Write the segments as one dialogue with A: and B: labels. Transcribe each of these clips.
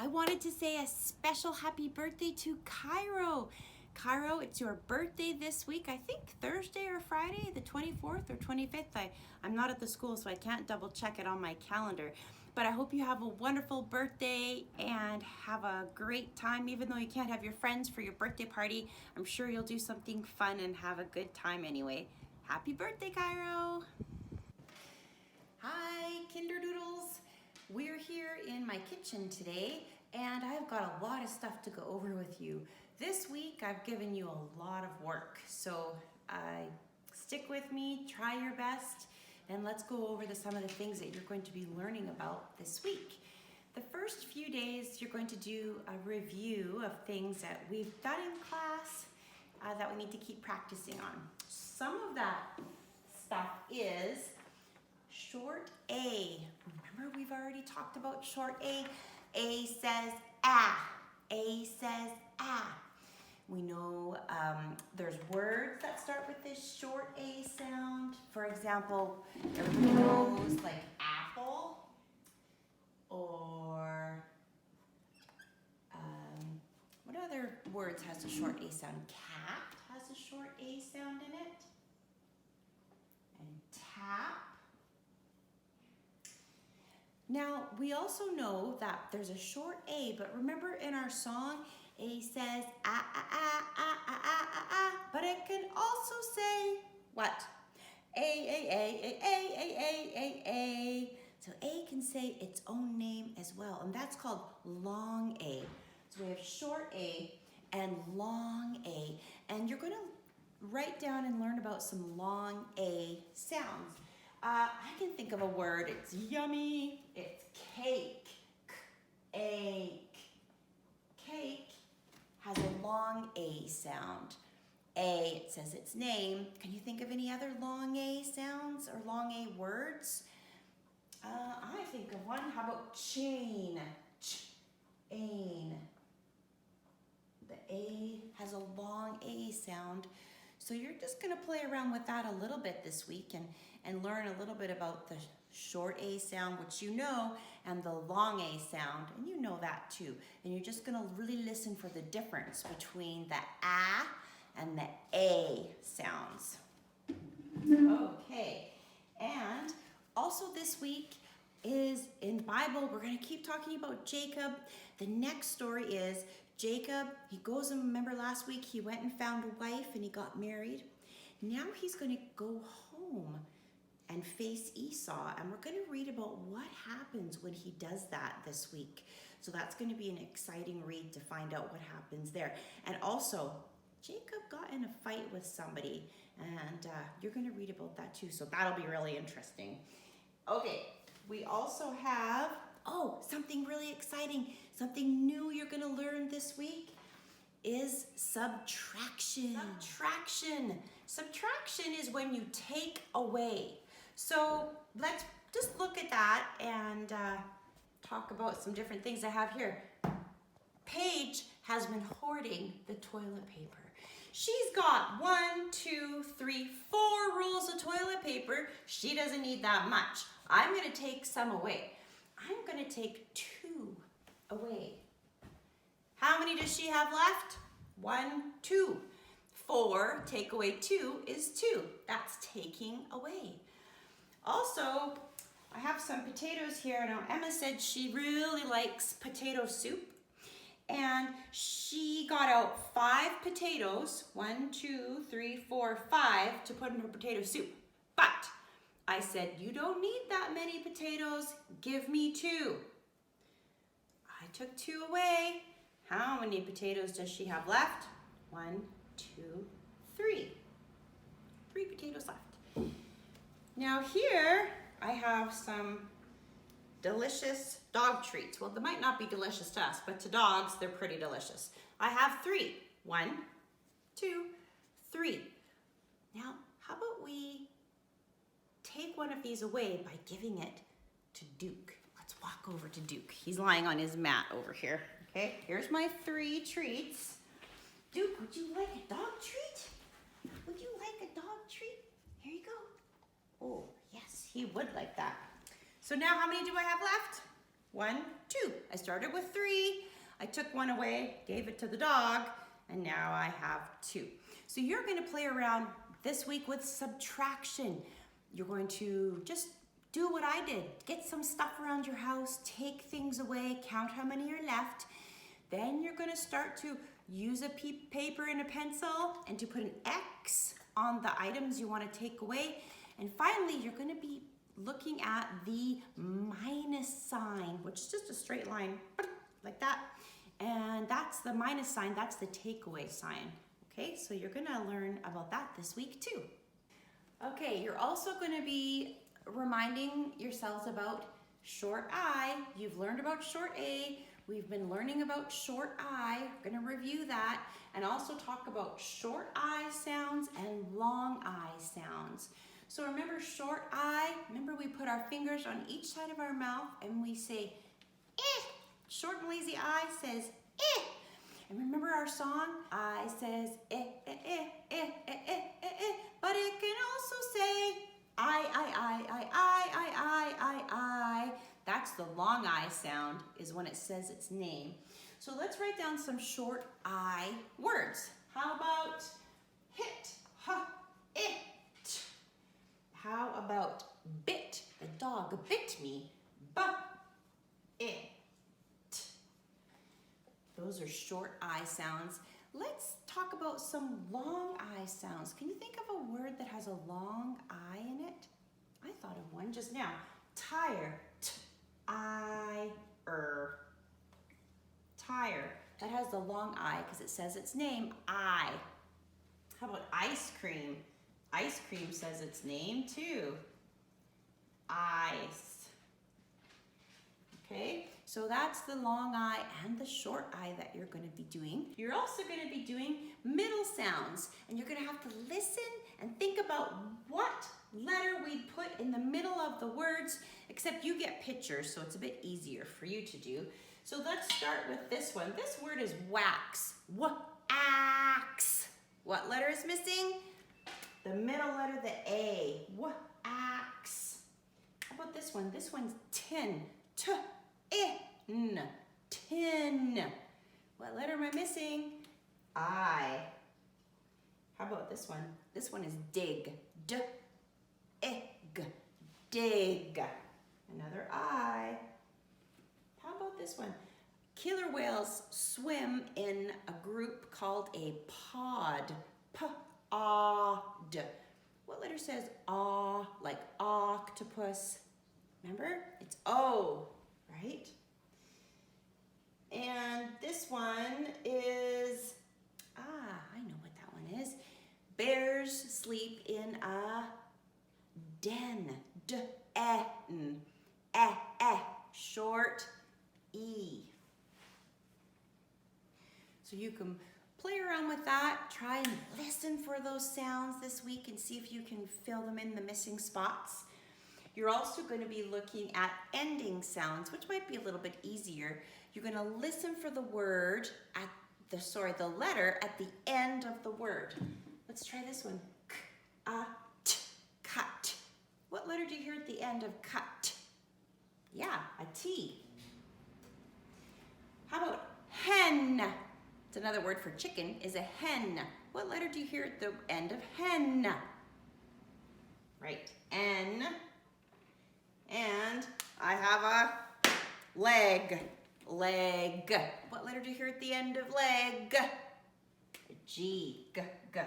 A: I wanted to say a special happy birthday to Cairo. Cairo, it's your birthday this week. I think Thursday or Friday, the 24th or 25th. I'm not at the school, so I can't double check it on my calendar. But I hope you have a wonderful birthday and have a great time. Even though you can't have your friends for your birthday party, I'm sure you'll do something fun and have a good time anyway. Happy birthday, Cairo! Hi, Kinder Doodles. We're here in my kitchen today, and I've got a lot of stuff to go over with you. This week, I've given you a lot of work, so stick with me, try your best, and let's go over some of the things that you're going to be learning about this week. The first few days, you're going to do a review of things that we've done in class that we need to keep practicing on. Some of that stuff is short A. Remember, we've already talked about short A. A says ah. A says ah. We know there's words that start with this short A sound. For example, everybody knows like apple, or what other words has a short A sound? Cat has a short A sound in it. And tap. Now, we also know that there's a short A, but remember in our song, A says ah, ah, ah, ah, ah, ah, ah, ah, but it can also say what? A, A, A, A, A, A, A, A, A. So A can say its own name as well, and that's called long A. So we have short A and long A, and you're going to write down and learn about some long A sounds. I can think of a word. It's yummy. It's cake. Ache. Cake has a long A sound. A, it says its name. Can you think of any other long A sounds or long A words? I think of one. How about chain? Chain. The A has a long A sound. So you're just going to play around with that a little bit this week and learn a little bit about the short A sound, which you know, and the long A sound, and you know that too. And you're just going to really listen for the difference between the ah and the A sounds. Okay, and also this week is in Bible, we're going to keep talking about Jacob. The next story is Jacob, he goes, and remember last week he went and found a wife and he got married. Now he's going to go home and face Esau, and we're going to read about what happens when he does that this week. So that's going to be an exciting read to find out what happens there. And also, Jacob got in a fight with somebody, and you're going to read about that too, so that'll be really interesting. Okay, we also have, something really exciting, something new you're going to learn this week is subtraction. Subtraction is when you take away. So let's just look at that and talk about some different things I have here. Paige has been hoarding the toilet paper. She's got 1, 2, 3, 4 rolls of toilet paper. She doesn't need that much. I'm going to take some away. I'm going to take 2 away. How many does she have left? 1, 2. 4, take away 2 is 2. That's taking away. Also, I have some potatoes here. Now, Emma said she really likes potato soup. And she got out 5 potatoes, 1, 2, 3, 4, 5, to put in her potato soup. But I said, you don't need that many potatoes. Give me 2. I took 2 away. How many potatoes does she have left? 1, 2, 3. 3 potatoes left. Now here I have some delicious dog treats. Well, they might not be delicious to us, but to dogs, they're pretty delicious. I have 3. 1, 2, 3. Now, how about we take one of these away by giving it to Duke? Let's walk over to Duke. He's lying on his mat over here. Okay, here's my 3 treats. Duke, would you like a dog treat? Would you like a dog treat? Here you go. Oh, yes, he would like that. So now how many do I have left? 1, 2. I started with 3. I took 1 away, gave it to the dog, and now I have 2. So you're going to play around this week with subtraction. You're going to just do what I did. Get some stuff around your house, take things away, count how many are left. Then you're going to start to use a paper and a pencil and to put an X on the items you want to take away. And finally, you're going to be looking at the minus sign, which is just a straight line like that. And that's the minus sign, that's the takeaway sign. Okay, so you're gonna learn about that this week too. Okay, you're also gonna be reminding yourselves about short I. You've learned about short A. We've been learning about short I. We're gonna review that and also talk about short I sounds and long I sounds. So remember short I, remember we put our fingers on each side of our mouth and we say, eh. Short and lazy I says, eh. And remember our song? I says, eh, eh, eh, eh, eh, eh, eh, eh. But it can also say, I. That's the long I sound, is when it says its name. So let's write down some short I words. How about hit, ha, it? How about bit? The dog bit me, ba, it. Those are short I sounds. Let's talk about some long I sounds. Can you think of a word that has a long I in it? I thought of one just now. Tire, T-I-R. Tire. That has the long I because it says its name, I. How about ice cream? Ice cream says its name too. Ice. Okay, so that's the long I and the short I that you're going to be doing. You're also going to be doing middle sounds, and you're going to have to listen and think about what letter we put in the middle of the words, except you get pictures, so it's a bit easier for you to do. So let's start with this one. This word is wax. Wax. What letter is missing? The middle letter, the A. Wax. How about this one? This one's tin. T-in. Tin. What letter am I missing? I. How about this one? This one is dig. D-egg. Dig. Another I. How about this one? Killer whales swim in a group called a pod. P-od. What letter says aw, like octopus? Remember? It's O, right? And this one is, I know what that one is. Bears sleep in a den. D-e-n. Eh, short E. So you can play around with that. Try and listen for those sounds this week and see if you can fill them in the missing spots. You're also going to be looking at ending sounds, which might be a little bit easier. You're going to listen for the word at the letter at the end of the word. Let's try this one. K-a-t, cut. What letter do you hear at the end of cut? Yeah, a T. How about hen? It's another word for chicken, is a hen. What letter do you hear at the end of hen? Right, N. And I have a leg. Leg. What letter do you hear at the end of leg? G. G. G.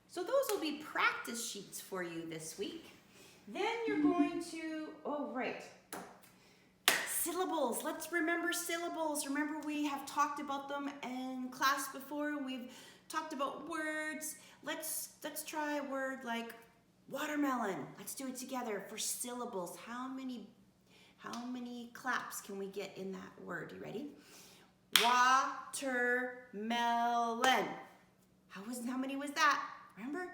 A: So those will be practice sheets for you this week. Then you're going to, syllables. Let's remember syllables. Remember we have talked about them in class before. We've talked about words. Let's try a word like watermelon. Let's do it together for syllables. How many claps can we get in that word? You ready? Watermelon. How many was that? Remember?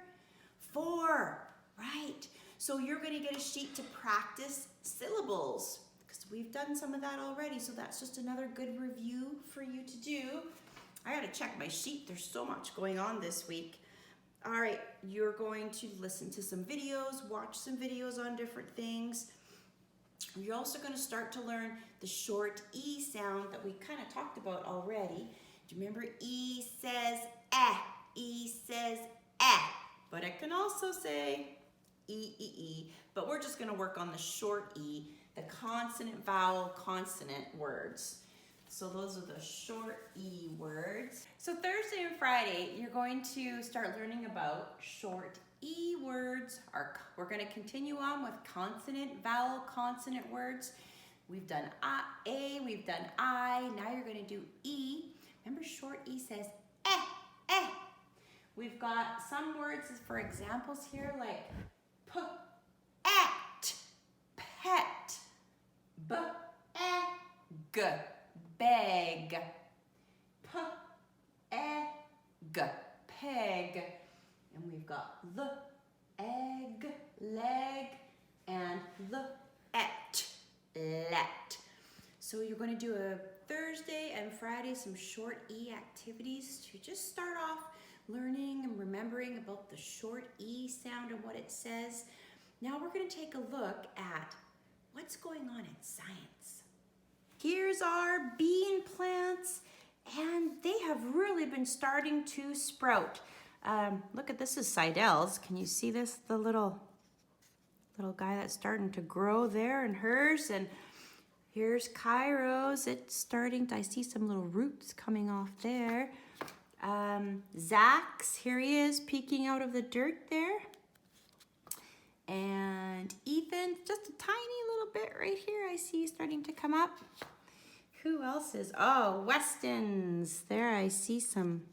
A: 4. Right. So you're going to get a sheet to practice syllables because we've done some of that already. So that's just another good review for you to do. I got to check my sheet. There's so much going on this week. All right, you're going to listen to some videos, watch some videos on different things. You're also going to start to learn the short E sound that we kind of talked about already. Do you remember E says eh? E says eh. But it can also say E, E, E. But we're just going to work on the short E, the consonant, vowel, consonant words. So those are the short E words. So Thursday and Friday, you're going to start learning about short E words. We're going to continue on with consonant, vowel, consonant words. We've done A, we've done I. Now you're going to do E. Remember, short E says eh, eh. We've got some words for examples here like p, at, pet, b, e, g, beg, p, e, g, peg. And we've got the, egg, leg, and the, et, let. So you're going to do a Thursday and Friday, some short E activities to just start off learning and remembering about the short E sound and what it says. Now we're going to take a look at what's going on in science. Here's our bean plants, and they have really been starting to sprout. Look at this is Seidel's. Can you see this? The little guy that's starting to grow there, and hers. And here's Cairo's. It's starting to, I see some little roots coming off there. Zach's, here he is peeking out of the dirt there. And Ethan, just a tiny little bit right here I see starting to come up. Who else is? Oh, Weston's. There I see some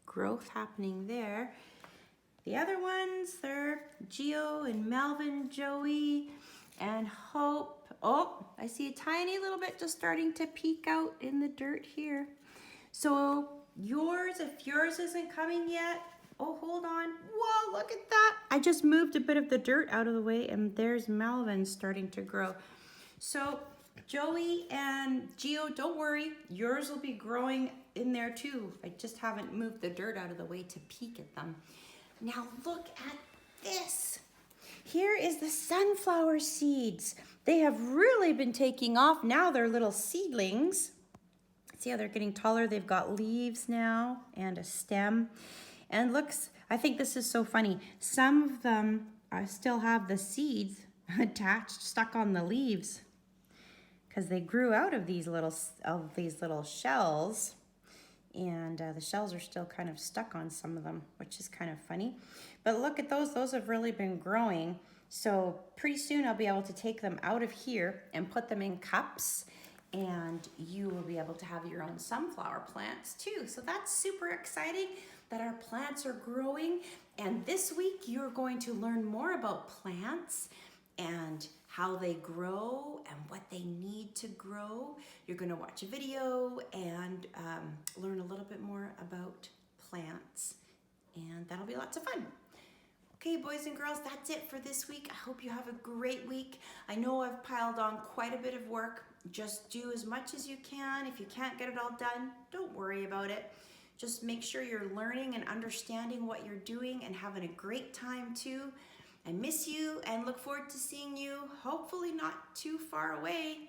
A: growth happening there. The other ones, they're Gio and Melvin, Joey, and Hope. Oh, I see a tiny little bit just starting to peek out in the dirt here. So yours, if yours isn't coming yet, oh, hold on. Whoa, look at that. I just moved a bit of the dirt out of the way, and there's Melvin starting to grow. So Joey and Gio, don't worry. Yours will be growing in there too. I just haven't moved the dirt out of the way to peek at them. Now look at this. Here is the sunflower seeds. They have really been taking off. Now they're little seedlings. See how they're getting taller? They've got leaves now and a stem. And looks, I think this is so funny. Some of them still have the seeds attached, stuck on the leaves, because they grew out of these little shells, and the shells are still kind of stuck on some of them, which is kind of funny. But look at those have really been growing. So pretty soon I'll be able to take them out of here and put them in cups, and you will be able to have your own sunflower plants too. So that's super exciting that our plants are growing. And this week you're going to learn more about plants and how they grow and what they need to grow. You're going to watch a video and learn a little bit more about plants, and that'll be lots of fun. Okay, boys and girls, that's it for this week. I hope you have a great week. I know I've piled on quite a bit of work. Just do as much as you can. If you can't get it all done, don't worry about it. Just make sure you're learning and understanding what you're doing and having a great time too. I miss you and look forward to seeing you, hopefully not too far away.